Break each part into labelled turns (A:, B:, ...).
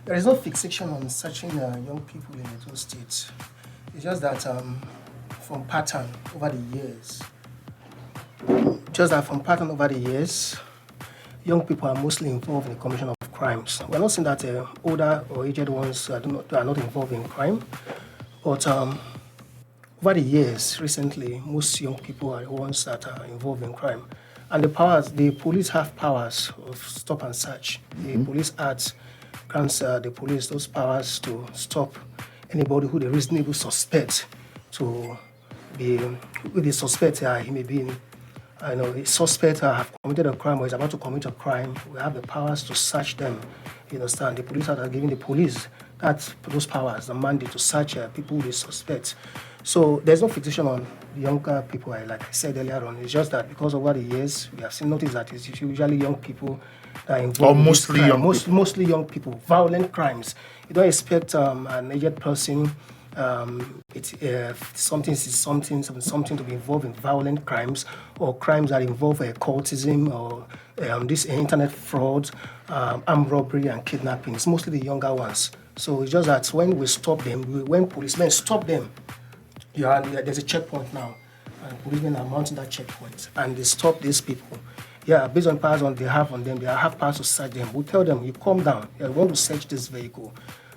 A: There is no fixation on searching young people in Edo State. It's just that from pattern over the years, young people are mostly involved in the commission of crimes. We're not saying that older or aged ones are not involved in crime, but over the years, recently, most young people are the ones that are involved in crime. And the police have powers of stop and search. The Police Act grants the police those powers to stop anybody who they reasonably suspect to be, who they suspect he may be, a suspect have committed a crime or is about to commit a crime. We have the powers to search them. You understand? The police are giving the police those powers, the mandate to search people they suspect. So there's no fixation on younger people, like I said earlier on. It's just that because over the years, we have noticed that it's usually young people that are involved. Or mostly young people, violent crimes. You don't expect an aged person, something to be involved in violent crimes or crimes that involve cultism or this internet fraud, armed robbery and kidnapping. It's mostly the younger ones. So it's just that when we stop them, when policemen stop them, there's a checkpoint now, and policemen are mounting that checkpoint, and they stop these people. Yeah, based on powers they have on them, they have powers to search them. We tell them, you calm down. We want to search this vehicle.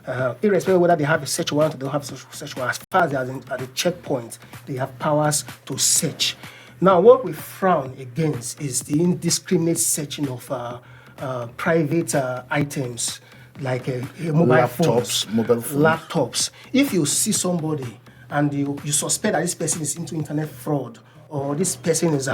A: Irrespective of whether they have a search warrant or they don't have a search warrant, as far as they are at the checkpoint, they have powers to search. Now, what we frown against is the indiscriminate searching of private items like mobile phones, laptops. If you see somebody and you suspect that this person is into internet fraud, or this person is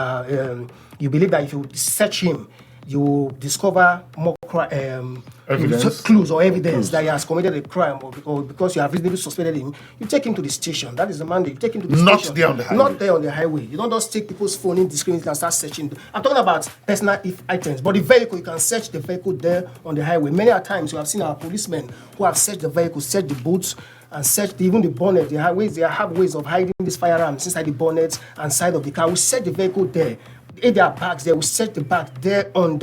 A: you believe that if you search him, you will discover more clues or evidence that he has committed a crime, or because you have reasonably suspected him, you take him to the station. That is the mandate. You take him to the station. Not there on the highway. You don't just take people's phone indiscriminately and start searching. I'm talking about personal items, but the vehicle, you can search the vehicle there on the highway. Many a times you have seen our policemen who have searched the vehicle, searched the boots, and searched even the bonnet. They have ways of hiding these firearms inside the bonnet and side of the car. We search the vehicle there. If there are bags there, we search the bag there at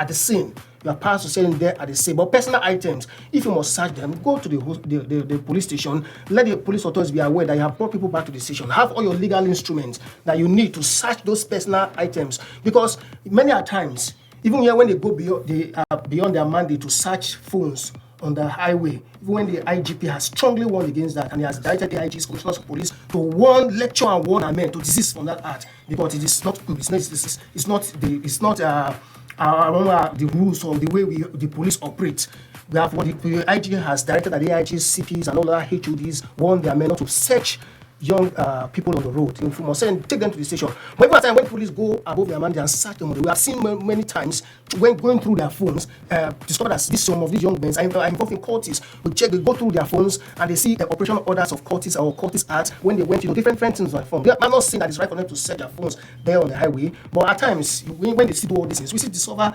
A: the scene. You are passed to selling there at the scene. But personal items, if you must search them, go to the police station. Let the police authorities be aware that you have brought people back to the station. Have all your legal instruments that you need to search those personal items. Because many a times, even when they go beyond their mandate to search phones on the highway, even when the IGP has strongly warned against that, and he has directed the IG's commissioners of police to lecture and warn our men to desist from that act, because it is not good. It's not the rules or the way the police operate. We have what the IG has directed, that the IGs, CPs, and all other HODs warn their men not to search young people on the road. If you must take them to the station. But every time when police go above their mandate and search them, we have seen many times when going through their phones, discover that some of these young men are involved in cultists. They go through their phones and they see the operation orders of cultists or cultist acts when they went, different things on the phone. I'm not saying that it's right for them to search their phones there on the highway, but at times when they see all these things, we see discover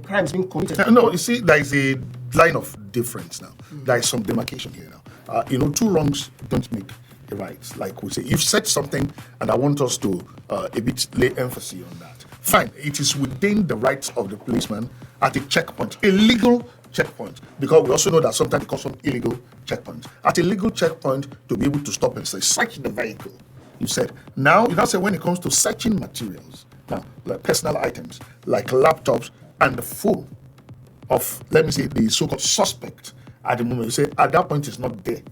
A: crimes being committed.
B: No, you see, there is a line of difference now. There is some demarcation here now. Two wrongs don't make right. Like we say, you've said something, and I want us to a bit lay emphasis on that. Fine, it is within the rights of the policeman at a checkpoint, a legal checkpoint, because we also know that sometimes it comes from illegal checkpoints. At a legal checkpoint, to be able to stop and say, search the vehicle. You said. Now, you now say when it comes to searching materials, now, like personal items, like laptops and the phone of, let me say, the so-called suspect at the moment, you say at that point it's not there.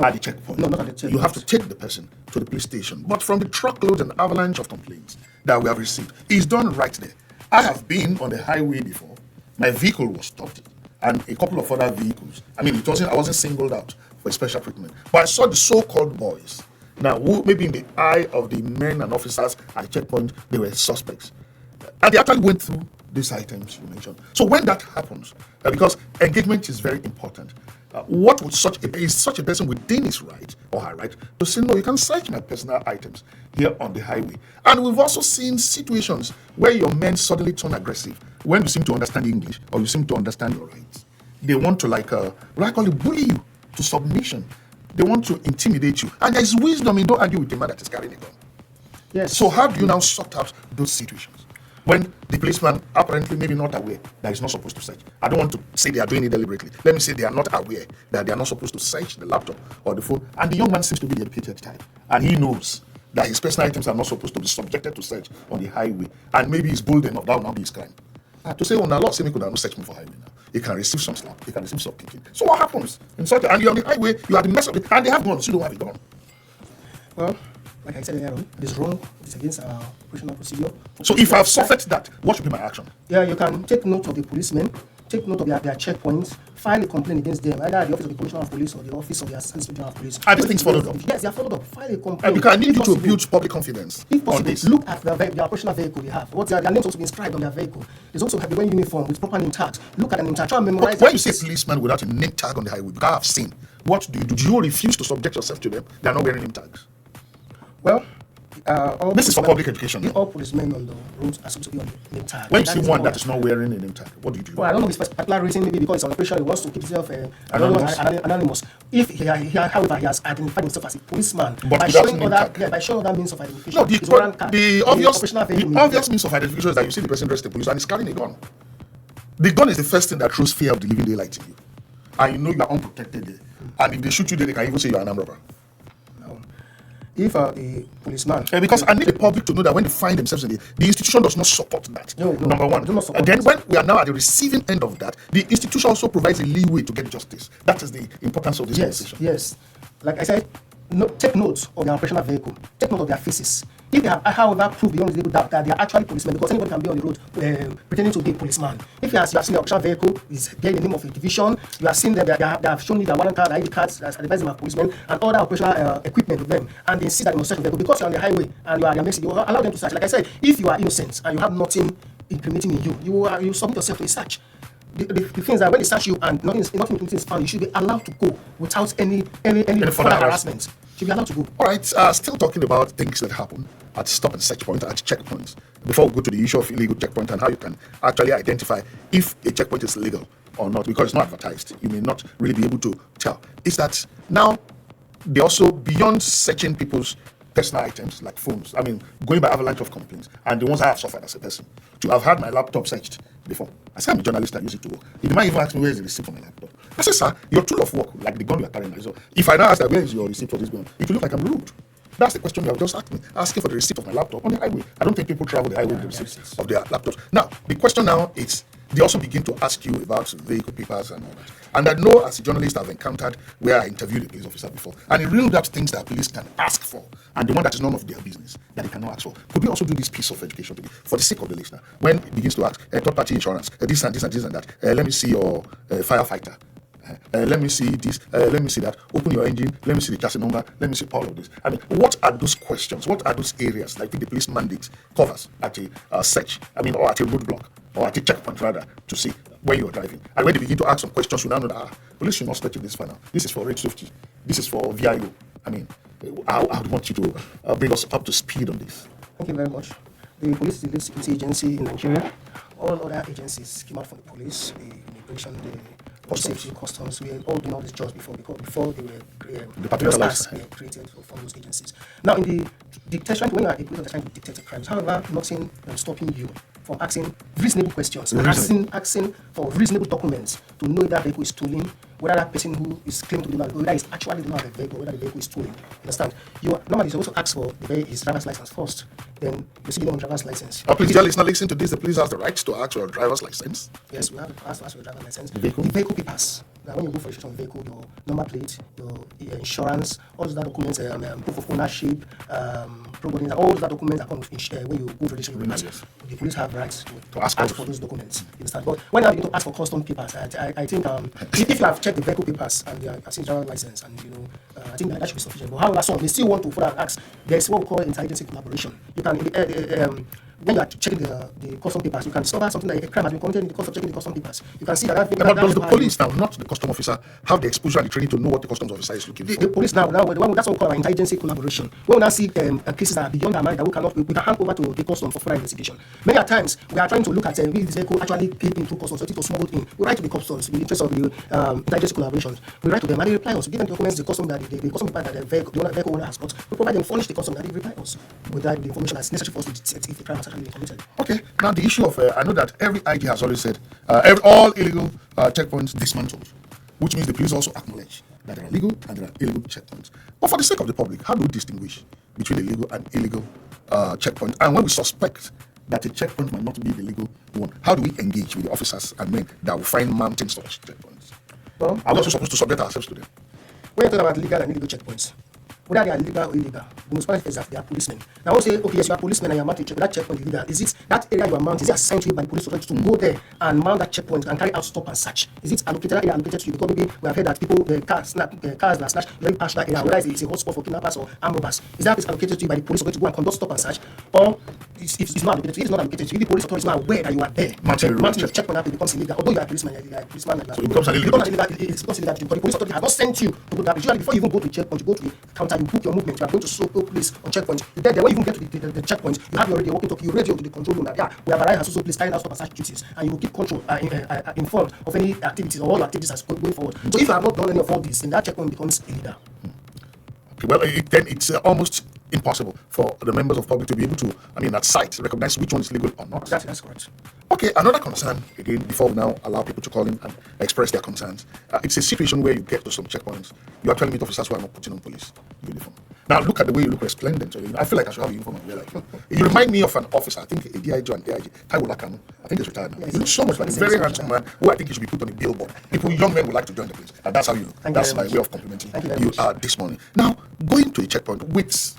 B: At the checkpoint.
A: No, not at the checkpoint.
B: You have to take the person to the police station. But from the truckloads and avalanche of complaints that we have received, it's done right there. I have been on the highway before. My vehicle was stopped, and a couple of other vehicles. I wasn't singled out for special treatment. But I saw the so-called boys. Now, who maybe in the eye of the men and officers at the checkpoint, they were suspects. And they actually went through these items you mentioned. So when that happens, because engagement is very important, what would such a person within his right or her right to say, no, you can search my personal items here on the highway? And we've also seen situations where your men suddenly turn aggressive when you seem to understand English or you seem to understand your rights. They want to bully you to submission. They want to intimidate you. And there's wisdom in don't argue with a man that is carrying a gun.
A: Yes.
B: So how do you now sort out those situations? when the policeman apparently maybe not aware that he's not supposed to search. I don't want to say they are doing it deliberately. Let me say they are not aware that they are not supposed to search the laptop or the phone. And the young man seems to be the educated type. And he knows that his personal items are not supposed to be subjected to search on the highway. And maybe he's bold enough, that will not be his crime. To say, oh, now, Lord, say me could not search me for highway now. He can receive some slap. He can receive some kicking. So what happens? In such and you're on the highway, you are the mess of it, and they have guns, you don't have a gun.
A: Well, like I said earlier on, it is wrong. It is against our operational procedure.
B: So if I've suffered that, what should be my action?
A: Yeah, you can take note of the policemen, take note of their checkpoints, file a complaint against them, either at the office of the commissioner of police or the office of the assistant inspector of police.
B: Are these things followed up?
A: Yes, they are followed up. File a complaint.
B: Because I need you to build public confidence
A: if possible,
B: on this.
A: look at the operational vehicle they have. What their names also be inscribed on their vehicle. There's also have the wearing uniform with proper name tags. Look at the name tag. Try and memorize.
B: When you say policeman without a name tag on the highway, because I've seen, what do you do? Do you refuse to subject yourself to them? They are not wearing name tags.
A: Well,
B: this is for public education.
A: All policemen on the roads are supposed to be on the name tag.
B: When you see one that is not wearing a name tag, what do you do?
A: Well, I don't know if it's particular reason, maybe because it's an operation, he wants to keep himself anonymous. If however, he has identified himself as a policeman
B: But
A: by showing other means of identification.
B: No, the
A: obvious
B: obvious means of identification is that you see the person dressed as a police and he's carrying a gun. The gun is the first thing that throws fear of the living daylight in you. And you know you are unprotected there. And if they shoot you there, they can even say you are an armed robber.
A: If the policeman...
B: because I need the public to know that when they find themselves in the institution does not support that.
A: No,
B: number one. Then when we are now at the receiving end of that, the institution also provides a leeway to get justice. That is the importance of this conversation.
A: Yes. Like I said, take note of their operational vehicle. Take note of their faces. If they have, however, proved beyond reasonable doubt that they are actually policemen, because anybody can be on the road pretending to be a policeman. If you have seen the operational vehicle, is bearing the name of a division, you have seen them, they have shown you their warrant card, ID cards, as advised them as policemen, and other operational equipment with them, and they see that you must search the vehicle because you're on the highway and you are messing, you allow them to search. Like I said, if you are innocent and you have nothing incriminating in you, you submit yourself to a search. The things that when they search you and nothing is found, you should be allowed to go without any further harassment. You should be allowed to go.
B: All right, still talking about things that happen at stop and search point, at checkpoints. Before we go to the issue of illegal checkpoint and how you can actually identify if a checkpoint is legal or not, because it's not advertised, you may not really be able to tell. Is that now they also, beyond searching people's personal items like phones, I mean, going by avalanche of complaints, and the ones I have suffered as a person, to have had my laptop searched before. I say I'm a journalist, I use it to work. He might even ask me where is the receipt for my laptop. I say, sir, your tool of work, like the gun you are carrying. So if I now ask that where is your receipt for this gun, it will look like I'm rude. That's the question you have just asked me. Asking for the receipt of my laptop on the highway. I don't think people travel the highway with the receipts of their laptops. Now, the question now is, they also begin to ask you about vehicle papers and all that. And I know as a journalist I've encountered where I interviewed a police officer before, and it reeled out things that police can ask for, and the one that is none of their business that they cannot ask for. Could we also do this piece of education today for the sake of the listener? When it begins to ask third-party insurance, this and that, let me see your firefighter. Let me see this, let me see that, open your engine, let me see the chassis number, let me see all of this. I mean, what are those questions? What are those areas like the police mandate covers at a search, or at a roadblock, or at a checkpoint rather, to see where you're driving? And when they begin to ask some questions, you now know that police should not search this far now. This is for road safety. This is for VIO. I mean, I would want you to bring us up to speed on this.
A: Thank you very much. The police is the lead security agency in Nigeria. All other agencies came out from the police, the immigration, the safety, customs. We all do all these jobs before they were created from those agencies. Now, in the detection, when you are a police trying to detect a crime, however, nothing stopping you from asking reasonable questions, asking for reasonable documents to know if that vehicle is stolen, whether that person who is claimed to be the owner, whether is actually the owner of the vehicle, whether the vehicle is stolen. Understand? Normally you're supposed to ask for his driver's license first, then you see the driver's license.
B: Please, dear listener, listen to this. The police has the right to ask for your driver's license.
A: Yes, we have to ask for your driver's license.
B: The
A: vehicle papers. Now, when you go for registration of vehicle, your number plate, your insurance, all those documents, proof of ownership, all those documents that come with when you go for registration. The police have rights to ask for those documents. You understand? But when you begin to ask for custom papers, I think if you have checked the vehicle papers and you have seen driver's license, and I think that should be sufficient. But however, some they still want to further ask. There's what we call intelligence collaboration. You can when you are checking the custom papers, you can discover something like a crime has been committed in the course of checking the custom papers. You can see that.
B: But does the police now, not the custom officer, have the exposure and the training to know what the customs officer is looking for?
A: The police now that's what we call our intelligence collaboration. When we now see cases that are beyond our mind that we can hand over to the custom for further investigation. Many times we are trying to look at if this vehicle actually came into customs, so it was smuggled in. We write to the customs in the interest of the intelligence collaboration. We write to them and they reply us. We give them the documents, the custom paper that the vehicle owner has got. We provide them, furnish the custom, and they reply us with the information that's necessary for us to detect if the crime has has actually been committed.
B: Okay, now the issue of, I know that every IG has always said, all illegal checkpoints dismantled, which means the police also acknowledge that there are legal and there are illegal checkpoints. But for the sake of the public, how do we distinguish between a legal and illegal checkpoint? And when we suspect that a checkpoint might not be the legal one, how do we engage with the officers and men that will find mounting such checkpoints?
A: Well,
B: Are we also supposed to subject ourselves to them?
A: when you're talking about legal and illegal checkpoints, whether they are legal or illegal, the most important is that they are policemen. Now, I will say, okay, yes, you are policemen and you are mounting checkpoint. That checkpoint is illegal. Is it that area you are mounting? Is it assigned to you by the police authority to go there and mount that checkpoint and carry out stop and search? Is it allocated that area allocated to you? Because maybe we have heard that people, the cars that snatch, very pass that area, whether it's a hotspot for kidnappers or armed robbers. Is that place allocated to you by the police authority to go and conduct stop and search, or it's not allocated to you? It's not allocated to you. The police authority is not aware that you are there. Mounting the checkpoint after it becomes illegal. Although you are a policeman, you are a policeman.
B: So it becomes illegal.
A: It becomes illegal because the police authority has not sent you to go to that place. Usually, before you even go to the checkpoint, you go to the counter, you book your movement. You are going to show police on checkpoint. You get there. When you even get to the checkpoint, you have already walking talk. You radio to the control room that we have arrived at so please carry out stop and search duties, and you will keep control informed of any activities or all activities that's going forward. So if you have not done any of all this, then that checkpoint becomes illegal.
B: Okay, well, then it's almost impossible for the members of public to be able to, at sight, recognize which one is legal or not.
A: That's correct.
B: Okay, another concern, again, before we now allow people to call in and express their concerns, it's a situation where you get to some checkpoints, you actually meet officers who are not putting on police uniform. Now, look at the way you look resplendent. So, I feel like I should have a uniform and wear like you remind me of an officer, I think a DIG and DIG, Taiwo Lakano. I think he's retired now. You look so much like a very handsome man who I think he should be put on a billboard. Young men would like to join the police. And that's how you look. That's my way of complimenting you this morning. Now, going to a checkpoint with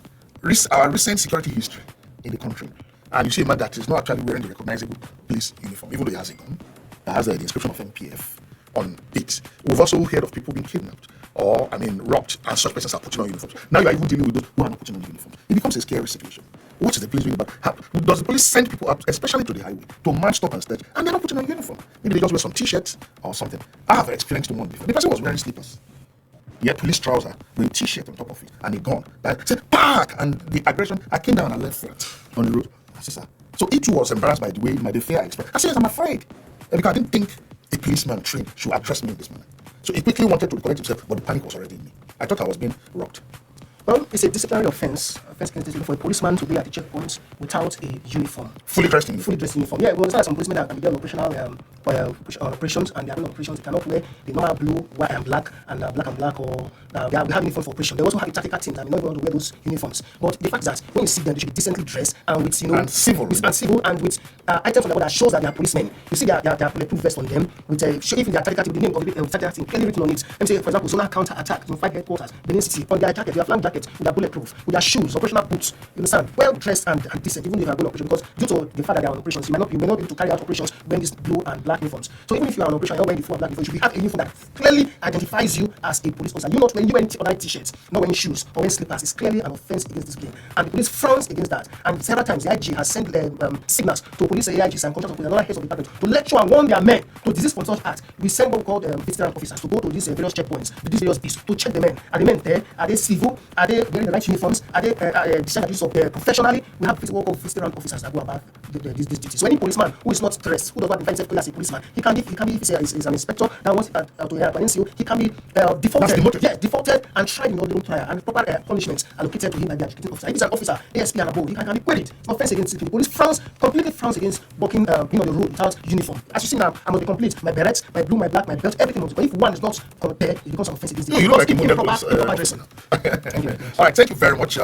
B: our recent security history in the country, and you see a man that is not actually wearing the recognizable police uniform, even though he has a gun, that has the inscription of MPF on it. We've also heard of people being kidnapped or, robbed, and such persons are putting on uniforms. Now you are even dealing with those who are not putting on uniforms. It becomes a scary situation. What is the police doing about? Does the police send people up, especially to the highway, to match stop and search, and they're not putting on uniform? Maybe they just wear some t-shirts or something. I have experienced one before. The person was wearing slippers. He had police trouser with a t-shirt on top of it and a gun. I said, park! And the aggression, I came down and left flat on the road. I said, sir. So he too was embarrassed by the way the fear I expressed. I said, yes, I'm afraid. Because I didn't think a policeman trained should address me in this manner. So he quickly wanted to recollect himself, but the panic was already in me. I thought I was being robbed.
A: Well, it's a disciplinary offense for a policeman to be at the checkpoint without a uniform.
B: Fully dressed in
A: uniform. Yeah, we understand some policemen that can be there on operational operations, and they are doing operations. They cannot wear the normal blue, white and black, or they have uniform for operation. They also have a tactical team that may not want to wear those uniforms. But the fact is that when you see them, they should be decently dressed and with
B: civil
A: and with items on the body that shows that they are policemen. You see their bulletproof vest on them with even their tactical team, the name of the tactical team clearly written on it. Let me say, for example, zonal counter attack, 5 headquarters, Benin City, on their jacket, their flag jacket, with their bulletproof, with their shoes, operational boots. You understand? Well dressed and decent, even if you are going on operation, because due to the fact that they are on operations, you may not be able to carry out operations wearing these blue and black uniforms. So even if you are on operation, you're wearing the blue and black uniform, you should have a uniform that clearly identifies you as a police officer. You're not wearing other t-shirts, not wearing shoes or wearing slippers. It's clearly an offense against discipline, and the police frowns against that. And several times the IG has sent signals to police AIGs and contractors with another heads of the department to lecture and warn their men to desist from such acts. We send what we call veteran officers to go to these various checkpoints, these various beats, to check the men. Are the men there? Are they civil? Are they wearing the right uniforms? Are they discharged professionally? We have what we call veteran officers that go about these duties. So any policeman who is not dressed, who does not define himself as a policeman, he can be if he's an inspector that wants to an NCO, he can be defaulted and tried in ordinary trial, and proper punishment allocated to him by the adjudicating officer. If he's an officer, ASP and above, he can be queried. It's offense against discipline. The police completely frowns against walking on the road without uniform. As you see now, I must be complete. My beret, my blue, my black, my belt, everything must be. But if one is not there, it becomes an offense against discipline.
B: You look like a model police.
A: Thank you.
B: All right, thank you very much,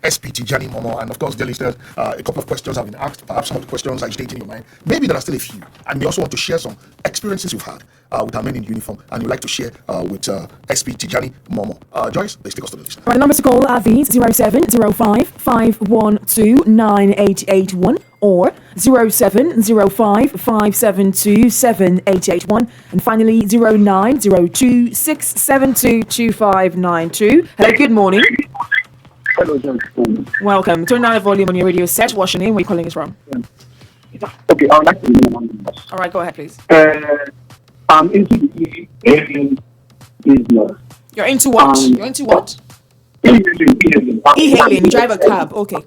B: SP Tijani Momoh. And of course, dear listeners, a couple of questions have been asked. Perhaps some of the questions are agitating your mind. Maybe there are still a few. And we also want to share some experiences you've had with our men in uniform, and you'd like to share with SP Tijani Momoh. Joyce, let's take us to the list.
C: Right, the numbers to call are these: 0705 512 9881 or 0705 572 7881, and finally 0902 672 2592. Hello, good morning.
D: Hello, John.
C: Welcome. Turn down the volume on your radio set. What's your name? Where are you calling us from?
D: Okay, I would like to know my numbers.
C: All right, go ahead, please.
D: I'm into the e-hailing business.
C: You're into what? You're into what?
D: E-hailing.
C: E-hailing. You drive a cab. Okay.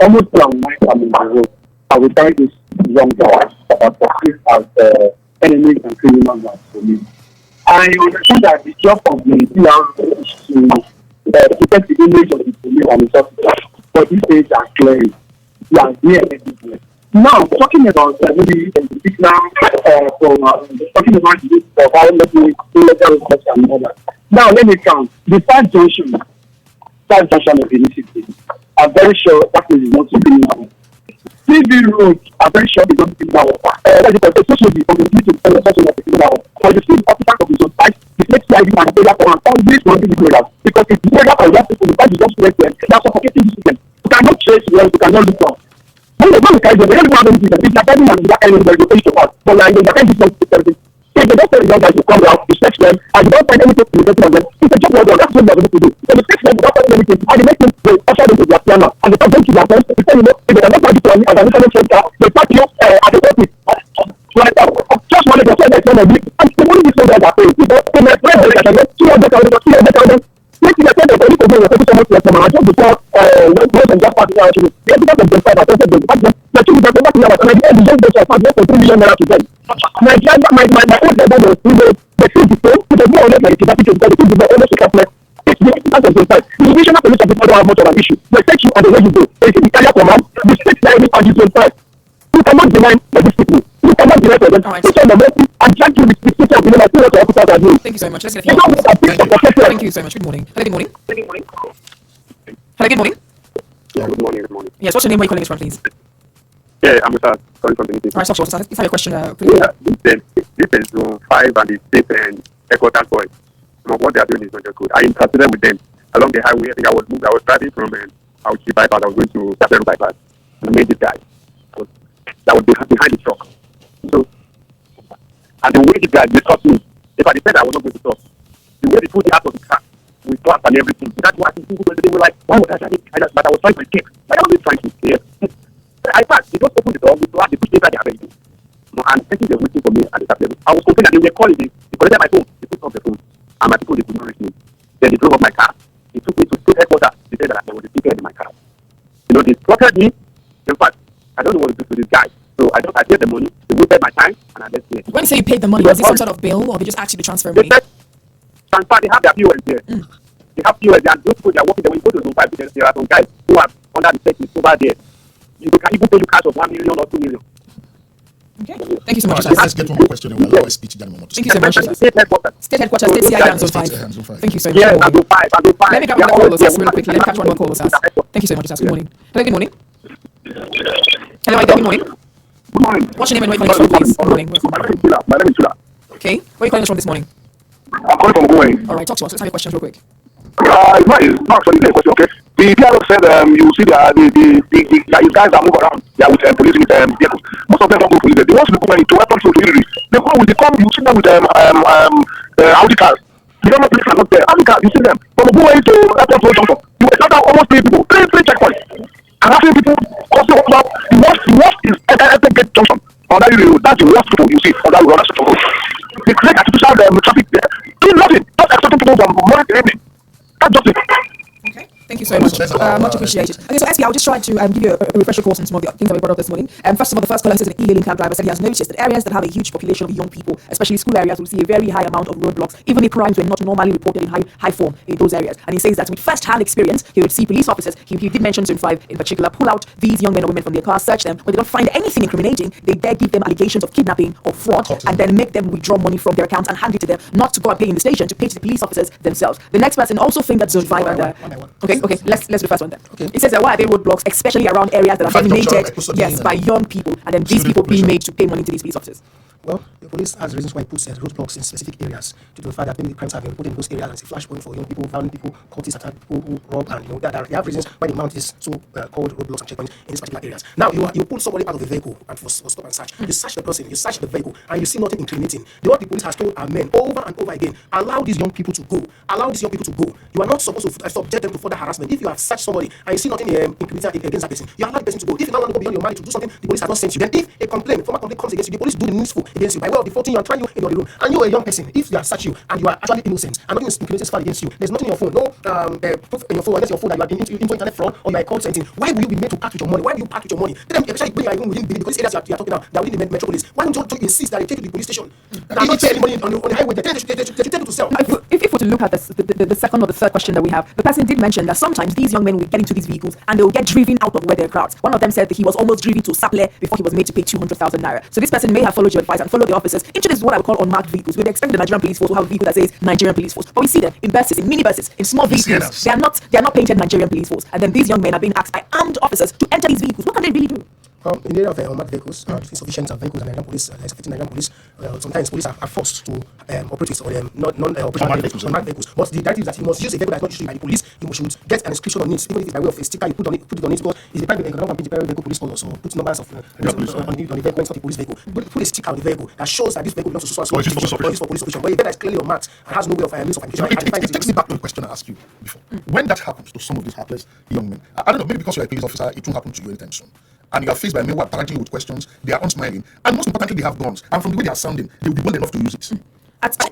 D: Almost around 9 times in the road, I will try this young guy about the as enemies and criminals for me. I understand that the job of the PPRO is to protect the image of the police and the suspect. but these things are clearing. We are here everywhere. Now, talking about maybe now, talking about this violent and all that. Now, let me count. The five junction of the city. I'm very sure that is not something now. TV roads are very sure they don't think now. Especially from the city to the person of the now. For the city officer of the zone 5, it makes life and data for an always wanting the program. Because it's better for young people, because you don't select them, they are suffocating the system. You cannot trace well, you cannot look wrong. When we carry them, they don't have anything. It's like having an enemy that you pay to pass. But like, they can't do something. So they don't tell the young guys to come out, to search them, and you don't find anything to listen to them. It's a job well done. That's what they're going to do. So they search them without finding anything, and they make them go usher them to their piano. And they come to their friends, they say, you know, if they are not party to me as an international center, they pack you at the office. Like that. Just one of the friends that's one of you. And the money these guys are paying. So my friend, like I said, 200,000. Making a sense of the people who are so much like them. I just before when just party actually. They have to get 5 or 10 days. The two people working out, and I did the young boys are less than 3 million naira to them. My driver, my own driver was the food before, it was more or less like because the food before almost a couple. It's the impact of the side. The divisional police officer don't have much of an issue. They take you on the way you go. They see the carrier command, the state directly on the zone 5. You cannot deny for these people. You cannot deny for them.
C: Right.
D: So the mercy and try to restrict the opinion of the officers are doing.
C: Thank you so much. Let's get a few more calls. Thank you so much. Good morning. Hello, good morning. Hello, good morning.
E: Yeah, good morning. Good morning.
C: Yes, what's your name? Where are you calling us from, please?
E: Yeah, I'm Mr. calling from the meeting.
C: All right, stop. If you have a question, please.
E: Yeah, this is Zone 5 and the state and headquarters boys. Some of what they are doing is not just good. I interacted with them along the highway. I think I was driving from Auchi bypass. I was going to Sapero bypass. And I made this guy. That was behind the truck. So, and the way the guy discussed me, if I said I was not going to stop, the way they put the out of the car, we clapped and everything. That's why I think people were like, why was I trying to? But I was trying to escape. But I wasn't trying to escape. I passed. They just opened the door. We saw the push inside their vehicle. And thinking they were waiting for me at the tap level. I was complaining that they were calling me. They collected my phone. They put off the phone. And my people, they could not reach me. Then they drove up my car. They took me to state headquarters. They said that there was a ticket in my car. You know, they spotted me. In fact, I don't know what to do to this guy. So I paid the money. They wasted my time. And I left here.
C: When you say you paid the money, was it some sort of bill, or they just asked you to transfer money?
E: They said, transfer. They have their POS there. They have POS there. And those people, they are working there. When you go to Zone 5, there are some guys who are under the section over there. You can even pay you cash of 1 million or 2 million.
C: Okay. Thank you so much.
B: Let's get one more question and we'll allow Tijani Momoh to
C: Thank you so much.
E: State headquarters.
C: State headquarters, State CI and Zone 5.
B: Zone 5.
C: Thank you so much.
E: Yeah,
C: Good
E: and
C: morning.
E: Zone 5.
C: Let me grab one more call, Osas, really quickly. Let me catch one more call, Osas. Thank you so much, Osas. Good morning. Hello, good morning. Hello, are you there? Good morning.
E: Good morning.
C: What's your name and where are you calling us from, please? Good morning.
E: My name is Chula.
C: Okay. Where are you calling us from this morning?
E: I'm calling from Going.
C: All right, talk to us. Let's have your questions real quick.
E: It's not actually a question, okay? The PPRO said you see the guys that move around, they are with police with vehicles. Most of them don't go police. They want to go into weapons to unity. They come, you see them with Audi cars. You don't know police are not there. Audi cars, you see them. From Obuwe to Airport Road Junction, you will start out almost 3 people, three checkpoints. And having people crossing over, the worst is Airport Gate Junction. On that road, that's the worst people you see on that road. That's the road. They create artificial traffic there. Do nothing. Just accepting people from morning to evening. That's just it.
C: Okay. Thank you so much. Much appreciated. Okay, so SB, I'll just try to give you a refresher course on some of the things that we brought up this morning. First of all, the first caller says an e-hailing cab driver said he has noticed that areas that have a huge population of young people, especially school areas, will see a very high amount of roadblocks, even if crimes were not normally reported in high form in those areas. And he says that with first-hand experience, he would see police officers, he did mention Zone 5 in particular, pull out these young men or women from their cars, search them. When they don't find anything incriminating, they dare give them allegations of kidnapping or fraud, and then make them withdraw money from their accounts and hand it to them, not to go and pay in the station, to pay to the police officers themselves. The next person also think that Zone 5 and okay, let's do the first one then. Okay. It says that why are there roadblocks, especially around areas that are dominated, yes, by young people, and then these people being made to pay money to these police officers?
A: Well, the police has reasons why it puts roadblocks in specific areas due to the fact that maybe the crimes have been put in those areas and it's a flashpoint for young people, violent people, cultists, attack people who rob, and they have reasons why the mount is so called roadblocks and checkpoints in these particular areas. Now you pull somebody out of the vehicle and for stop and search. You search the person, you search the vehicle, and you see nothing incriminating. What the police has told our men over and over again: allow these young people to go. Allow these young people to go. You are not supposed to subject them to further harassment. If you have searched somebody and you see nothing incriminating against that person, you allow the person to go. If you don't want to go beyond your mind to do something the police has not sent you, then if a formal complaint comes against you, the police do the needful against you by way of defaulting you and trying you in your room, and you're a young person. If they have searched you and you are actually innocent and nothing is incriminating against you, there's nothing in your phone, no proof in your phone, unless your phone that you are being into internet fraud or you are a call center. Why will you be made to part with your money? Why do you part with your money? Then especially when you are even within the police areas you are talking about, that are within the metropolis. Why don't you insist that they take you to the police station? Now, not tell anybody on the highway. They should take you to sell.
C: If to look at the second or the third question that we have. The person did mention that sometimes these young men will get into these vehicles and they will get driven out of where there are crowds. One of them said that he was almost driven to Saple before he was made to pay 200,000 naira. So this person may have followed your advice and followed the officers into this what I would call unmarked vehicles. We'd expect the Nigerian police force to have a vehicle that says Nigerian police force, but we see them in buses, in minibuses, in small vehicles. They are not painted Nigerian police force, and then these young men are being asked by armed officers to enter these vehicles. What can they really do?
A: In the area of unmarked vehicles, insufficient vehicles and Nigerian police, like 15 Nigerian police, sometimes police are forced to operate with non-operational vehicles, unmarked vehicles. But the directive is that you must use a vehicle that is not used by the police. You should get an inscription on it, even if it's by way of a sticker. You put it on it because it's the private vehicle. Not the private vehicle police colors or put numbers of on the vehicle. It's not the police vehicle. Put a sticker on the vehicle that shows that this vehicle belongs to so and so for police operation. But a vehicle that is clearly unmarked and has no way of means of identification.
B: It takes me back to the question I asked you before. When that happens to some of these hapless young men, I don't know, maybe because you're a police officer, it won't happen to you anytime soon. And you are faced by men who are barraging you with questions, they are unsmiling, and most importantly, they have guns. And from the way they are sounding, they will be bold enough to use it.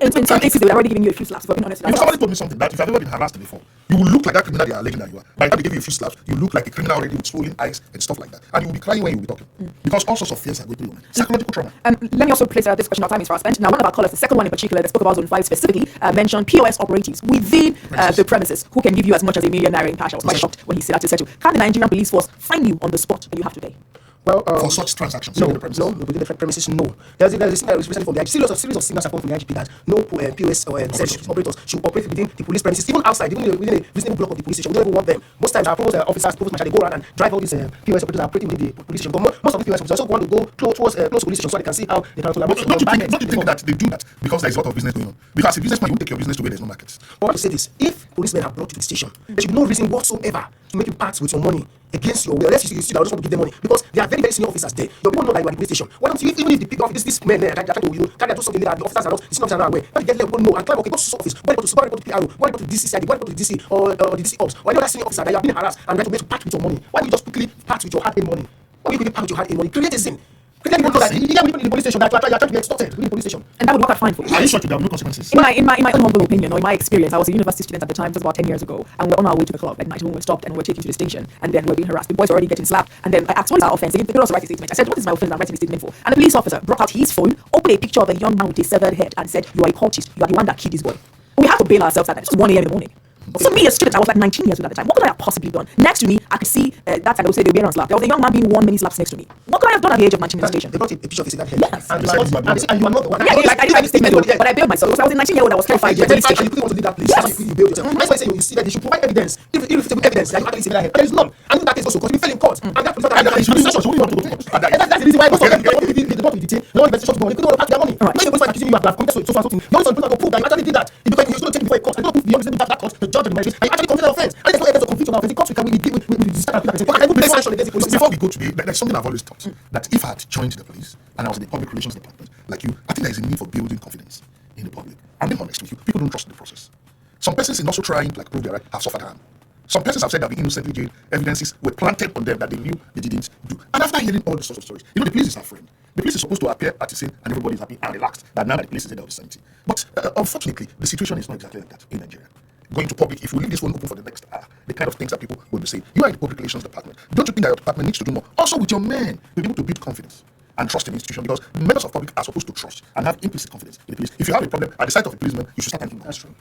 C: In some cases, they were already giving you a few slaps, but being honest.
B: Somebody told me something that if you have ever been harassed before, you will look like that criminal they are alleging that you are. By the time they give you a few slaps, you look like a criminal already with swollen eyes and stuff like that. And you will be crying when you will be talking. Because all sorts of fears are going through your mind. Psychological trauma.
C: Let me also place this question. Our time is fast spent. Now, one of our callers, the second one in particular, that spoke about Zone 5 specifically, mentioned POS operatives within the premises who can give you as much as £1 million in cash. I was quite shocked when he said that to settle. Can the Nigerian police force fine you on the spot that you have today?
A: Well,
B: for such transactions,
A: within the premises, no. There's a signal recently from the series of signals from the IGP that no POS or operators should operate within the police premises, even outside, even within a reasonable block of the police station. We don't even want them. Most times, our officers, they go around and drive all these POS operators are operating within the police station. But most of the POS operators also want to go close police station so they can see how they can control.
B: Don't you think that they do that because there is a lot of business going on? Because as a businessman, you won't take your business to where there's no market.
A: I want to say this: if policemen are brought to the station, there should be no reason whatsoever to make you part with your money against your will, unless you see that I just want to give them money, because there are very, very senior officers there. Your people know that you are in the police station. Why don't you, even if the people of this men there, they're trying to do something later, the officers are not, the senior officers are not aware. But get them know and climb, okay, go to the office, go to the PPRO, go to the DCCID, go to the DC or the DC ops, or any other senior officer that you have been harassed and trying to make you part with your money. Why don't you just quickly part with your hard-earned money? Why don't you quickly part with your hard-earned money? Create a scene. Let people know that people in the police station that you are trying to be extorted in the police station.
C: And that would work out fine for you.
B: Are you sure there are no consequences?
C: In my own humble opinion, or in my experience, I was a university student at the time, it was about 10 years ago, and we were on our way to the club at night when we stopped and we were taken to the station, and then we were being harassed. The boys were already getting slapped, and then I asked, what is our offense? They could also write a statement. I said, what is my offense I'm writing a statement for? And the police officer brought out his phone, opened a picture of a young man with a severed head, and said, you are a cultist, you are the one that killed this boy. We had to bail ourselves at that. It was 1 a.m. in the morning. So me, a student, I was like 19 years old at the time. What could I have possibly done? Next to me, I could see that time they would say they were on slap. There was a young man being 1 minute slaps next to me. What could I have done at the age of 19 in the station?
A: They brought a picture of his head.
C: Yes.
A: And you are not the one.
C: Yeah, I didn't write a statement, but I bailed myself. So I was a 19-year-old. I was terrified.
A: You couldn't want to do that, please. Yes. You bailed yourself. That's why I say you see that they should provide evidence, irrefutable evidence that you actually see that head. There is none. And in that case also, because we fell in court. And that police officer, that's the reason why most of them they want to be detained. They want investigation to go on. They couldn't want to pack their money. When the police are accusing you of committed so something, the only something to prove that you actually did that. Because you're going to take it before a court. And don't prove beyond that court, the judge and the magistrate, and you actually committed an offense. And there's no evidence of conviction of offense. The court we deal with the standard of people.
B: Before we go today, there's something I've always thought that if I had joined the police and I was in the public relations department, like you, I think there is a need for building confidence in the public. I'm being honest with you. People don't trust the process. Some persons in also trying to prove their right have suffered harm. Some persons have said they've been innocently jailed. Evidences were planted on them that they knew they didn't do. And after hearing all these sorts of stories, the police is our friend. The police is supposed to appear at the scene and everybody is happy and relaxed that now that the police is there with sanity. But unfortunately, the situation is not exactly like that in Nigeria. Going to public, if we leave this one open for the next hour, the kind of things that people will be saying. You are in the public relations department. Don't you think that your department needs to do more? Also with your men, you'll be able to build confidence and trust in the institution, because members of public are supposed to trust and have implicit confidence in the police. If you have a problem at the sight of a policeman, you should start thanking him. That's true.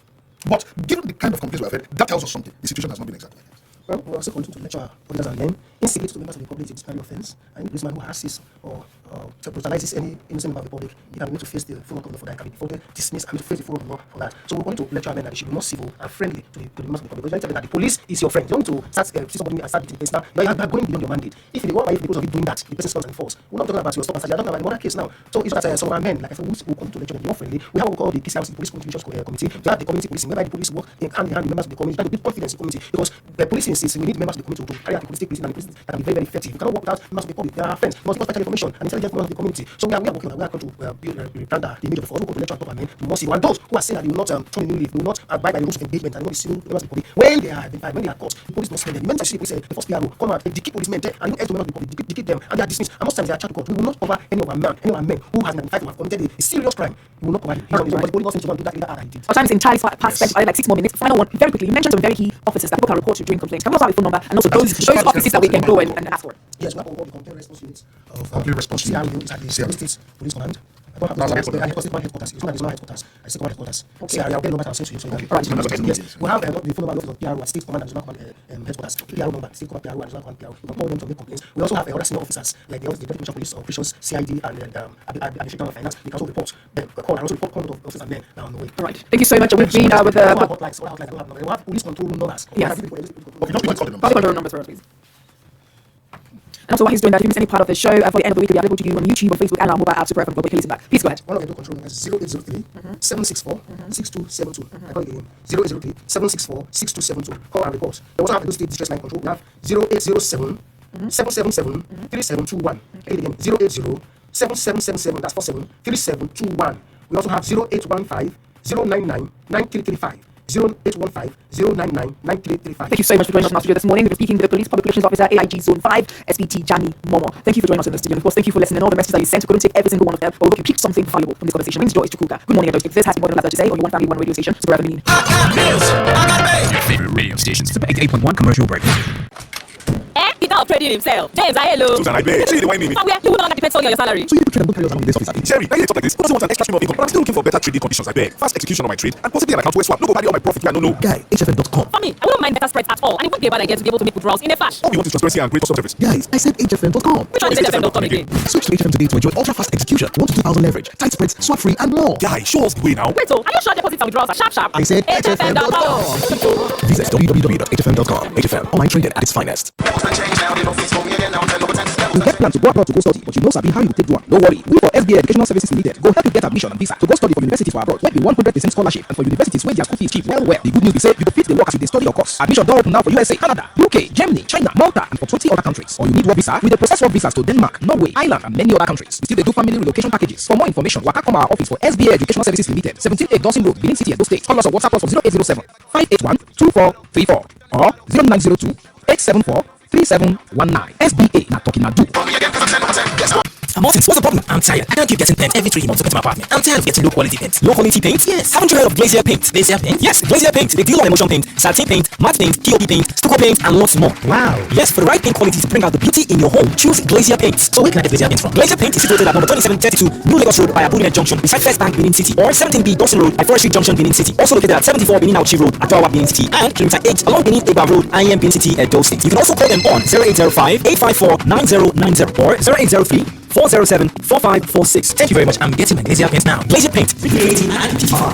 B: But given the kind of complaints we have heard, that tells us something. The situation has not been exactly like that.
A: Well, we also continue to lecture our officers and men, instigate to members of the public a disciplinary offense, and any policeman who harasses or brutalizes any innocent member of the public, you can need to face the full law for that. It can be defaulted, dismissed, and to face the full law for that. So we want to lecture our men that they should be more civil and friendly to the members of the public. Because you tell them that the police is your friend. You don't need to start see somebody and start beating the person. Now you are going beyond your mandate. If the one because of you doing that, the person comes and falls. We're not talking about your stop and you're talking about another case now. So it's not that some of our men, like I said, who come to lecture them, be more friendly. We have what we call the PCRC, the Police Contributions Committee. We have the community policing, whereby the police work in hand in hand with members of the community, to build confidence in the community. Because the policing insists we need members of the community to carry out the holistic policing, and the policing that can be very, very effective. You cannot work without members of the public. They are our friends. You must give us better information and intelligent members of the community. So we are working on that. We are going to build the image of the force. We want to lecture our men more civil. And those who are saying that they will not turn a new leaf, they will not abide by the rules of engagement and not be civil members of the public, when they are identified, when they are caught, the police must spend them. The men see the first PRO come out, they keep policemen there, and you enter members of the public, defeat them, and they are dismissed. And most times they are charged to court. We will not cover any of our men who has identified who have committed a serious crime. We will not cover them. But the police must do that later than he did.
C: Our time is entirely past spent. I like 6 more minutes. Final one, very quickly. You mentioned some very key officers that people can report to during complaints. Can we also have a phone number and also those offices that we can go and ask for?
A: Yes, we have all the complaint response units of
B: complaint response unit
A: CRU is at the State Police Command. What
B: That's
A: happens
B: right.
A: is the state headquarters. It's not the headquarters. It's the headquarters.
C: Okay.
A: See, I'll get number I'll send to you. So you have it.
C: Right.
A: Yes. We have the phone number of PRO at State Command and Zonal Command headquarters. PRO number, State Command PRO and Zonal Command PRO. You can call them to make complaints. We also have other senior officers like the Deputy Commissioner Police Operations, CID, and Administration of Finance. They can also report. Call and also report conduct of officers and men on the way.
C: Right. Thank you so much. We've been with
A: We
C: the
A: have hotlines. We have police control room numbers.
C: Yes.
B: Okay, not even calling them.
C: public control numbers for us, please. And also, while he's doing that, if you miss any part of the show, for the end of the week, we'll be available to you on YouTube, on Facebook, and our mobile app, Superfm. We'll listen back. Please go ahead.
A: One of the control numbers is 0803 764 6272. I call it again 0803 764 6272. Call and report. They also have the state distress line control. We have 0807 777 3721. I again 080 7777. That's 47 3721. We also have 0815 099 9335. 0815-099-9335.
C: Thank you so much for joining us in our studio this morning. We've been speaking with the Police Public Relations Officer, AIG Zone 5, SP Tijani Momoh. Thank you for joining us in the studio. And of course, thank you for listening. All the messages that you sent, we couldn't take every single one of them, but we hope you picked something valuable from this conversation. Rings your is Chukuka. Good morning, Edo. This has been more than to say on your one family, one radio station, Superfmbenin.
F: Your favorite radio station, Super 88.1 commercial break.
G: He's not upgrading himself. James, hello.
F: Susan, I beg. See the way me.
G: Somewhere you would not depend solely on your salary.
F: So you could trade and book carriers along with this officer. Jerry, now you talk like this. Who doesn't want an extra stream of income? But I'm still looking for better trading conditions. I beg. Fast execution on my trade and possibly an account where swap. No go carry all my profit where I don't know. Guy, HFN.com.
G: For me, I wouldn't mind better spreads at all, and it wouldn't be a bad idea to be able to make withdrawals in a flash.
F: All we want is transparency and great customer service.
H: Guys, I said HFN.com.
G: Which one is HFN.com again?
H: Switch to HFN today to enjoy ultra fast execution, 1 to 2,000 leverage, tight spreads, swap free, and more.
F: Guy, show us the way now.
G: Wait, so are you sure deposits and withdrawals are sharp?
H: I said HFN.com. Visit www.hfn.com. HFN, online trading at its finest. You get plan to go abroad to go study, but you know sabi how you take do am. No worry, we for SBA Educational Services Limited go help you get admission and visa to go study for university for abroad. Wey be 100% scholarship, and for universities where their school fees cheap well. The good news be say you go fit the work as you dey study your course. Admission don open now for USA, Canada, UK, Germany, China, Malta, and for 20 other countries. Or you need work visa, we dey process work visas to Denmark, Norway, Ireland, and many other countries. We still dey do family relocation packages. For more information, waka come our office for SBA Educational Services Limited, 17A Dawson Road, Benin City, Edo State. Call us or WhatsApp us on 0807 581 2434 or 0902 874 3719. SBA, not talking na do.
I: Martins, what's the problem? I'm tired. I can't keep getting paint every 3 months to get to my apartment. I'm tired of getting low quality paint. Low quality paint? Yes. Haven't you heard of Glacier Paint? Glacier Paint? Yes, Glacier Paint. They deal on emulsion paint, satin paint, matte paint, POP paint, stucco paint, and lots more. Wow. Yes, for the right paint quality to bring out the beauty in your home, choose Glacier Paint. So where can I get Glacier Paint from? Glacier Paint is situated at number 2732 New Lagos Road by Abuja Junction beside First Bank, Benin City, or 17B Dawson Road by Forestry Junction, Benin City. Also located at 74 Benin Auchi Road, Atawa, Benin City, and Kilometer 8 along Benin Eba Road, IM Benin City, Edo State. You can also call them on 0805 854 9090 or 0803 407 4546. Thank you very much. I'm getting my Glacier Paint now. Glacier Paint, recreating and beautiful.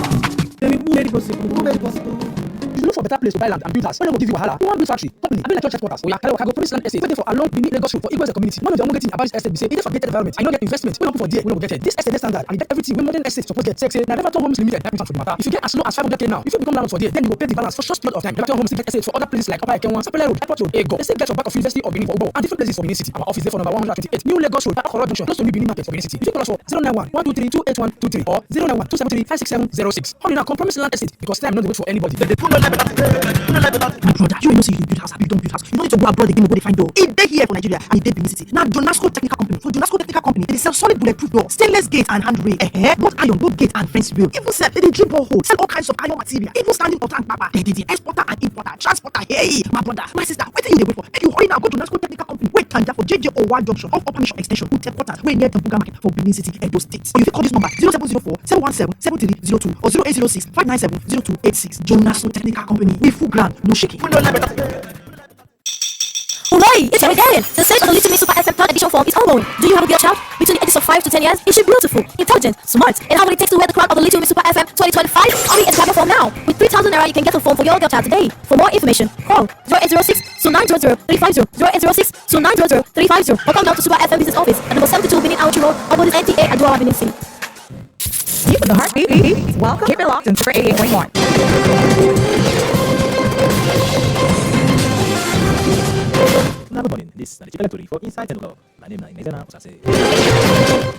C: You look for better place to buy land and build house. When they go give you wahala, you want build factory, company, I mean like church headquarters. Or you carry cargo police land estate. Wait for along Benin Lagos Road for Igbo's community. One of the getting about this estate be say it is for gated environment. I don't get investment. We don't put for there. We don't get it. This estate standard and you get everything. When modern estate supposed to get sexy. Now never told homes limited. That means for the matter. If you get as low as 500k now, if you become landlord for there, then you will pay the balance for short period of time. Never homes to get estate for other places like Upper Ikenwan, Sapele Road, Airport Road, Ego. The same get your back of University of Benin for Ubo and different places for Benin City. Our office there for number 128 New Lagos Road, Akoro Junction, close to New Benin Market for Benin City. You call us for 091 123 28123 or 091 273 56706. Hurry now, compromise land estate because time not wait for anybody. My brother, you know say you build house, you don't build house. You don't need to go abroad again to go find door. It dey here for Nigeria and it dey Benin City. Now Jonasco Technical Company. For Jonasco Technical Company, they sell solid bulletproof door, stainless gate and handrail, both iron, both gate and fence rail. Even sell, they drill borehole, sell all kinds of iron material, even standing porter and papa. They the exporter and importer, transporter. Hey, my brother, my sister, what you dey wait for? Make you hurry now, go to Jonasco Technical Company. Wait time for JJO1 Junction off Upper Mission Extension, headquarters, way near Tempuga Market for Benin City, Edo State. Or you can call this number 0704 717 7302 or 0806 597 0286. Jonasco Technical Company. We full ground, no shaking.
J: Hooray! It's your day! The search for the Little Miss Super FM 3rd edition form is ongoing. Do you have a girl child between the ages of 5 to 10 years? Is she beautiful, intelligent, smart, and how will it take to wear the crown of the Little Miss Super FM 2025? Hurry and grab your form now. With 3,000 naira, you can get a form for your girl child today. For more information, call 0806 900 350 0806 900 350 or come down to Super FM Business Office at number 72 Benin Auchi Road, opposite NTA at Duawa, Benin City.
C: You with the heartbeat. Welcome. Keep it locked in Super 88.1.
K: Good morning. This is the Chief Electorate for Inside Tenolo. My name is Nezena Osase.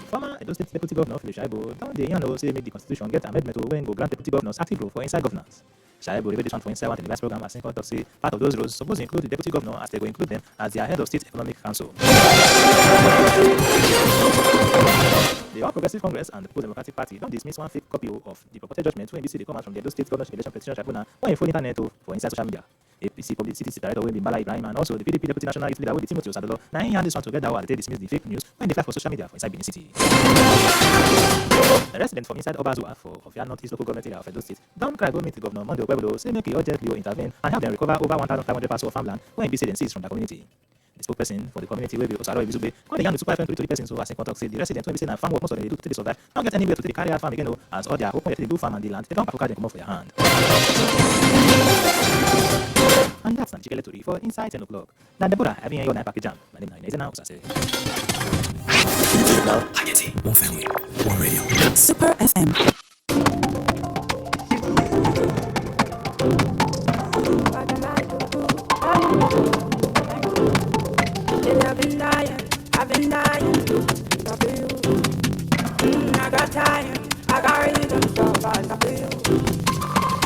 K: Former Edo State Deputy Governor Philip Shaibu down the Yano say make the Constitution get amendment to when go grant Deputy Governors active role for inside governance. Shaibu revealed this one for inside one televised program as Senko talk say part of those roles supposed to include the Deputy Governor as they go include them as their head of State Economic Council. The All Progressive Congress and the People's Democratic Party don't dismiss one fake copy of the purported judgment when NBC they come out from the Edo State Governorship Election Petition Tribunal or a full internet for inside social media. APC Publicity Director will be Bala Ibrahim and also the PDP Deputy National Youth Leader will be Timothy Osadolo. Now he had this one together while they dismiss the fake news when they fly for social media for inside Benin City. The resident from inside Obazua for Ofia Northeast Local Government area of Edo State don't cry go meet the Governor Monday Pueblo say make he urgently intervene and help them recover over 1,500 parcels of farmland when BC then seized from the community. The spokesperson for the community will be Osaro Ibizube. When they yarn with Super FM to the persons who are contact say the residents when we say na farm work most of them they do to survive. Don't get anywhere to take carry out farm again as all their open they do farm and the land they don't pack them come off for their hand. And that's not the story for inside 10 o'clock. Now Deborah having your night package jam. My name is Nizena Osase.
I: Now, Ageti, one family, one radio.
C: Super FM.
L: I've been dying to feel. I got tired, I got ready to stop, but I feel.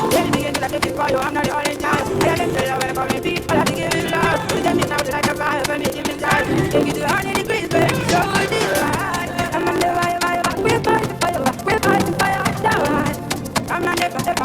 L: Tell me again, like for you, I'm not the only time. I didn't tell you where I'm coming, people have to give it love. You tell me now, like a fire, but make it inside. Take it to 100 degrees, baby, so I did right. I'm on the fire, we're fighting fire, we're fighting fire, down. I'm not never, we're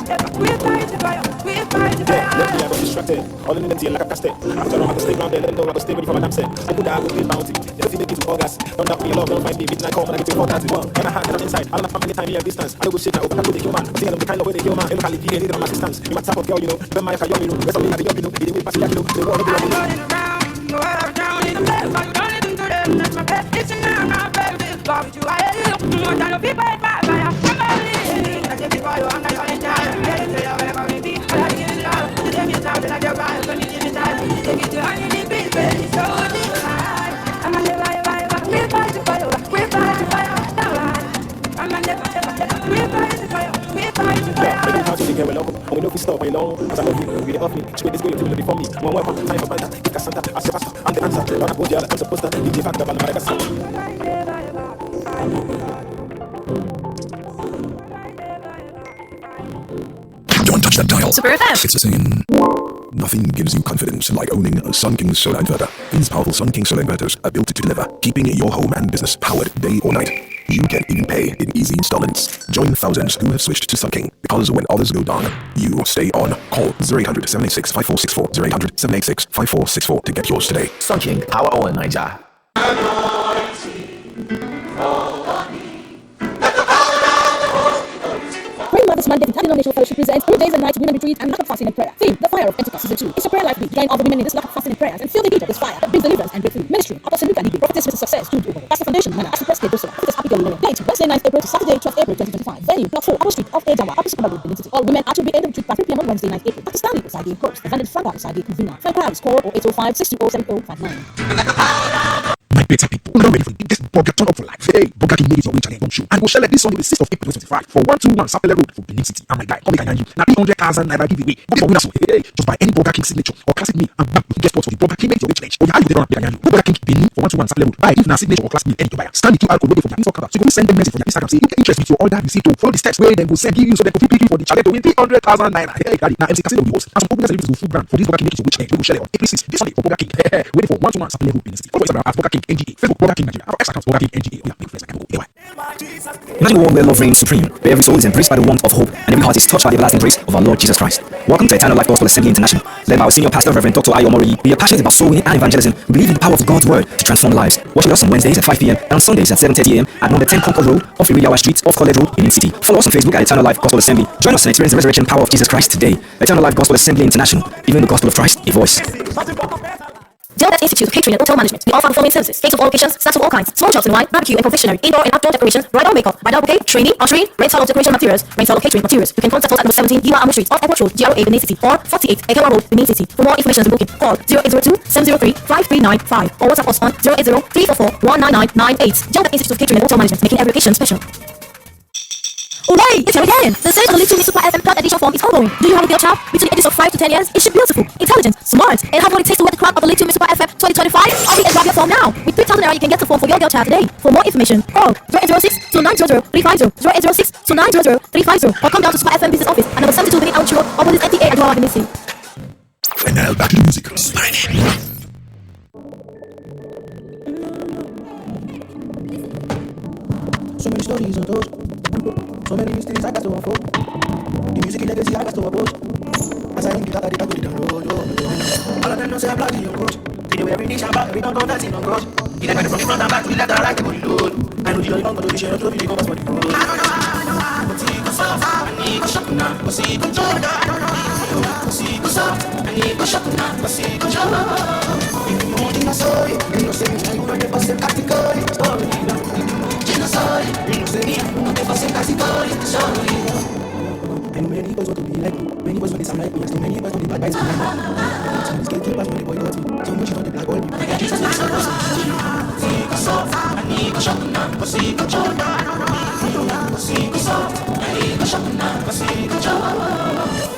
L: fighting fire, we're fighting fire.
F: Let me have distracted. All in the like a castet. After all, I can stay grounded. Let them know I can stay ready for my damn set. I put that with the bounty. They don't see the kids with all gas. Don't doubt me, love, don't find me. Midnight call when I get to 4:31. And I hand and I'm inside. I don't have many time here distance. I don't go shit now. But I put the human. Seeing them the kind of way they kill man. They look at the need on my assistance. You my type of girl, you know. Then my car, you know. Rest of me, I be up, you know. They will pass it, you know. They want to be
L: I'm running around, no, I'm drowning in the bed. I'm running into them, that's my bed. It's now, I'm baby. Love with you, I hate you. More than a people, I'm fire. I'm believing. I take it for you, I'm not your entire. Let it tell you where I'm coming, be. I like to give it love. You take me down, like your vibe, let me give it time. Take it to 100 degrees, baby, so high. I'm on the fire, we're fighting fire, we're fighting fire, I'm on the fire, we're fighting fire, we're fighting fire.
F: Maybe how to get well, and we know if we stop way long. As I love you, really off me. She this girl to be before me. One more time for Banta, take a Santa, as your pastor, and the answer. Don't have the other, I'm supposed to be the fact of
I: Don't touch that dial.
J: Super FM.
I: It's a saying. Nothing gives you confidence like owning a Sun King solar inverter. These powerful Sun King solar inverters are built to deliver, keeping your home and business powered day or night. You can even pay in easy installments. Join thousands who have switched to Sun King because when others go down, you stay on. Call 0800-786-5464, 0800-786-5464 to get yours today.
H: Sun King, power all Niger.
J: Bring Mother's Monday, the Denominational Fellowship presents 3 days and nights women retreat and lack of fasting and prayer. Theme: the fire of Pentecost season 2. It's a prayer life week. Join all the women in this lack of fasting and prayers and feel the heat of this fire that brings deliverance and breakthrough. Ministry: Apostle Luke Alibi, Prophetess Mrs. Success, Jude Ogo, Pastor Foundation, Mana, Pastor Presbyterian Joseph, Prophetess Abigail Lillian. Date: Wednesday 9th April to Saturday 12th April 2025. Venue: Block 4, Upper Street, off Ajawa, Upper Supermarket Road, Benin City. All women are to be in the retreat by 3 p.m. on Wednesday 9th April. Pastor Stanley Osage, host. The vendor Frank Osage, convener. For inquiries, call 0805-620-7059.
H: My better people, we're not ready for this burger turn up for life. Hey, Burger King is your way challenge don't show. And we'll share like this Sunday, the 6th of April 2025 for 121 Sapele Road for Benin City. And my guy, come and you. Now 300,000 naira giveaway. Go for winners. Hey, just buy any Burger King signature or classic meal and back with guest spots for the Burger King your way challenge. Or you have to pay Burger King Benin for 121 Sapele Road. Buy if now signature or classic meal any to buy. Scan the QR code for your Instagram cover. So you go send them message for your Instagram. Say you get interest with your order receipt to follow the steps where they will send you so they can pick you for the challenge to win 300,000 naira. Hey, daddy. Now MC Casino will host. And some open celebrities will full brand for this Burger King your way challenge. We will share it on April 6th this Sunday for Burger King. Waiting for 121 Sapele Road Benin City. Follow Instagram at Burger King NGA. Facebook Burger King Nigeria. Our X account Burger King NGA.
I: Imagine a world where love reigns supreme, where every soul is embraced by the warmth of hope, and every heart is touched by the everlasting grace of our Lord Jesus Christ. Welcome to Eternal Life Gospel Assembly International, led by our senior pastor, Reverend Dr. Ayo Mori. We are passionate about soul winning and evangelism. We believe in the power of God's word to transform lives. Watch us on Wednesdays at 5 p.m. and on Sundays at 7:30 a.m. at number 10 Concord Road, off Iriyawa Street, off College Road, Benin City. Follow us on Facebook at Eternal Life Gospel Assembly. Join us and experience the resurrection power of Jesus Christ today. Eternal Life Gospel Assembly International, giving the gospel of Christ a voice.
J: Gilbert Institute of Catering and Hotel Management. We offer the following services: cakes of all occasions, snacks of all kinds, small chops and wine, barbecue and confectionery, indoor and outdoor decoration, bridal makeup, bridal bouquet, training, ushering, rental of decoration materials, rental of catering materials. You can contact us at number 17 Giwa Amu Street, off Airport Road, GRA, Benin City, or 48 Ekewa Road, Benin City. For more information and booking, call 0802-703-5395 or WhatsApp us on 080-344-19998. Gilbert Institute of Catering and Hotel Management, making every occasion special. Hooray! It's here again! The search for the Little Miss Super FM third edition form is ongoing. Do you have a girl child between the ages of 5 to 10 years? Is she beautiful, intelligent, smart, and have what it takes to wear the crown of the Little Miss Super FM 2025? Hurry and grab your form now. With 3,000 naira, you can get the form for your girl child today. For more information, call 0806-2900-350, 0806-2900-350, or come down to Super FM Business Office at number 72 Benin Outro or Police NTA at Joao Benin City.
I: And now back to the music.
H: So many stories untold, so many mysteries I got to unfold. The music legacy I got to uphold. As I think that I did download.
F: all of them know say bloody on coach. They do every dish about every don't that's in on coach. He like from the front and back, we left and right, they go load. I know the only one go to the share, trophy, they go for the road. I know, but he go soft, and he go shock now, but he go joy. But he go soft, and he go shock now, but he go joy. If you want to sorry, you know say me, you know never say category. Story, you know sorry, you know say me, you know never say category. Sorry. And many boys want to be like me, many boys want to sound like me, and so many boys want to bad bites behind me. Some of these gatekeepers when the boy got me, so much on the black hole. I got Jesus next to us. See go soft, and he go shock now, but see go joy. See go soft, and he go shock now, but see go joy.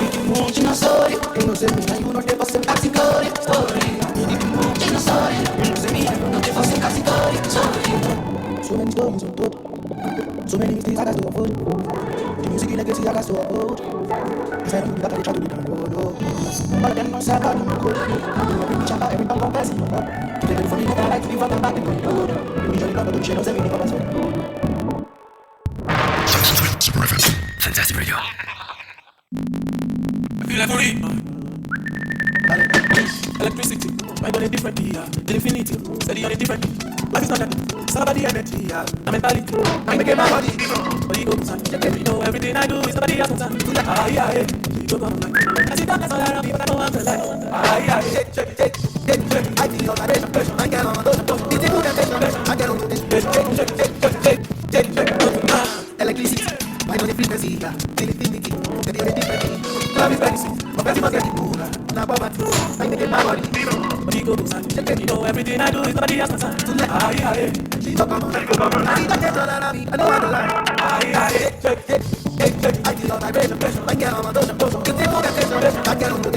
F: If you want, you know sorry, you know say me, and you know never say category. Story. If you want, you know sorry, you know say me, and you know never say category. Story. So many stories on top, so many mistakes I got to avoid. The music you legacy I got to uphold. Cause I don't do that, I try to be done, all of them know say I got them good. Every bitch I got, every time I'm passing on up. Keep it ready for me, never like to be fucking back in the road. We join love, but don't share, knows everything about us.
M: Super FM. Fantastic radio.
F: I feel like a reaper. Electricity, my body different, the infinity, steady on a different beat. Life is not that deep, somebody energy, the mentality. I make my body different, but you go to you know everything I do is somebody else concerned. You go come like, I see darkness all around me, but I know I'm the light. Check, I feel all vibration, pressure, I get on those approaches. It's a good temptation, I get on this. Check, electricity, my body frequency, the infinity, steady on a different beat. Love is very sweet, but very much getting cooler. Now poverty, I make my body but he goes and you know everything I do is nobody else concerned. She talk about me, I need to get all around me, I know I don't lie. Check, I feel all vibration, pressure, I get on those approaches. It's a good temptation, I get on the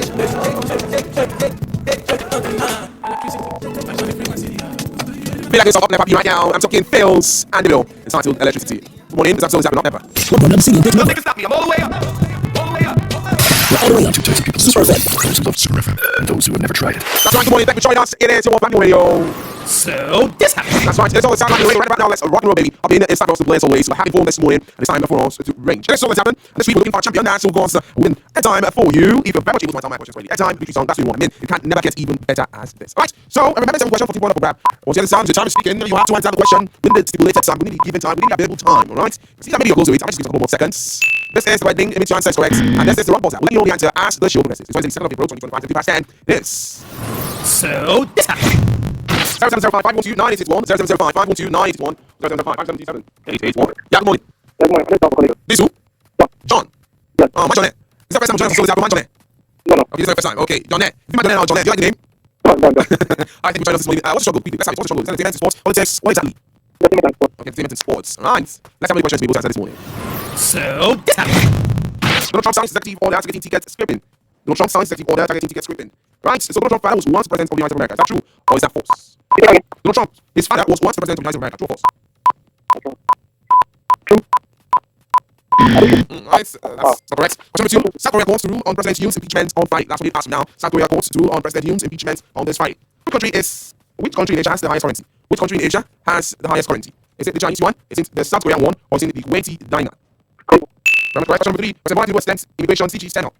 N: Feel like it's up there, right now. I'm talking Phils and the bill. It's entitled Electricity. Good morning, this episode is happening up ever.
M: What I'm seeing, take
N: nothing can stop me, I'm all the way up.
M: We're all the way up to 30 people. Super FM. Those who love Super FM and those who have never tried it.
N: That's right, good morning, thank you for joining us. It is your Black Radio. So, this happens. That's right, it's all the time on the radio right about now. Let's rock and roll, baby. I'll be in the Instagram to play as always. We're happy for this morning, and it's time for us to range. This is all that's happened. And this week we're looking for a champion that's of course win a time for you. If you're very much able to answer my questions for a time, victory song, that's what you want. I mean, it can never get even better as this. Alright, so remember some question for people for grab. Once the time is speaking, you have to answer the question within the stipulated time, within the given time, within the available time. Alright? See that maybe you're close to it. I'm just give a couple more seconds. This is the right thing, image your answer is correct. And this is the wrong buzzer. We'll know the answer as the show progresses. It's Wednesday, 7th of April, 2025, 10 this. So, this happens. 0705-512-9861, 0705-512-9861, 0705-577-881. Yeah, good morning.
E: Good morning.
N: This who? John.
E: Yes.
N: My John. Is that first time John? So is that my John?
E: No.
N: Okay, this is the first time. Okay, John. If you my John or John, do you like the name?
E: No.
N: I think we're trying this morning. What's the struggle? Let's have what's the struggle? Is that entertainment, sports, politics? What exactly?
E: Entertainment and sports.
N: Okay, entertainment and sports. Alright. Let's have any questions to be able to answer this morning. So, this happens. Donald Trump signs executive order targeting ticket scripting. Donald Trump signs executive order targeting ticket scripting. Right? So Donald Trump's father was once president of the United States of America. Is that true? Or is that false? Donald Trump, his father was once president of the United States of America. True or false?
E: True.
N: Right, that's correct. Question number 2. South Korea courts to rule on President Yoon's impeachment on Friday. That's what we asked now. South Korea courts to rule on President Yoon's impeachment on this Friday. Which country in Asia has the highest currency? Which country in Asia has the highest currency? Is it the Chinese yuan? Is it the South Korean won? Or is it the Kuwaiti dinar? Question number 3. President Bola Tinubu extends immigration CG's tenure.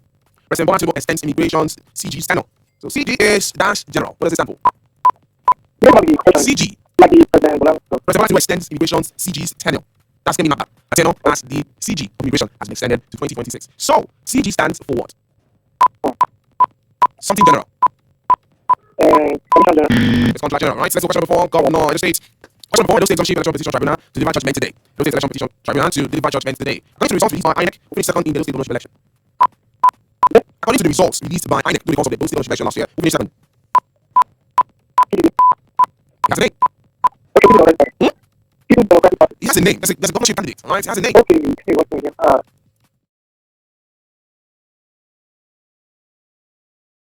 N: President Bola Tinubu extends immigration's CG's tenure. So CG is dash general. What does it stand for? CG. President Bola Tinubu extends immigration's CG's tenure. That's going to be a tenure as the CG of immigration has been extended to 2026. So CG stands for what? Something general. It's contract general, right? So that's the question before Governor of the States. Question before, those states on Chief Election Petition Tribunal to deliver judgment today. Those states election petition tribunal to deliver judgment today. According to the results released by INEC, who finished second in the state governorship election. According to the results released by INEC during the course of the state governorship election last year, who finished second? He has a name. He has a name. There's a governorship candidate, alright? He has a name.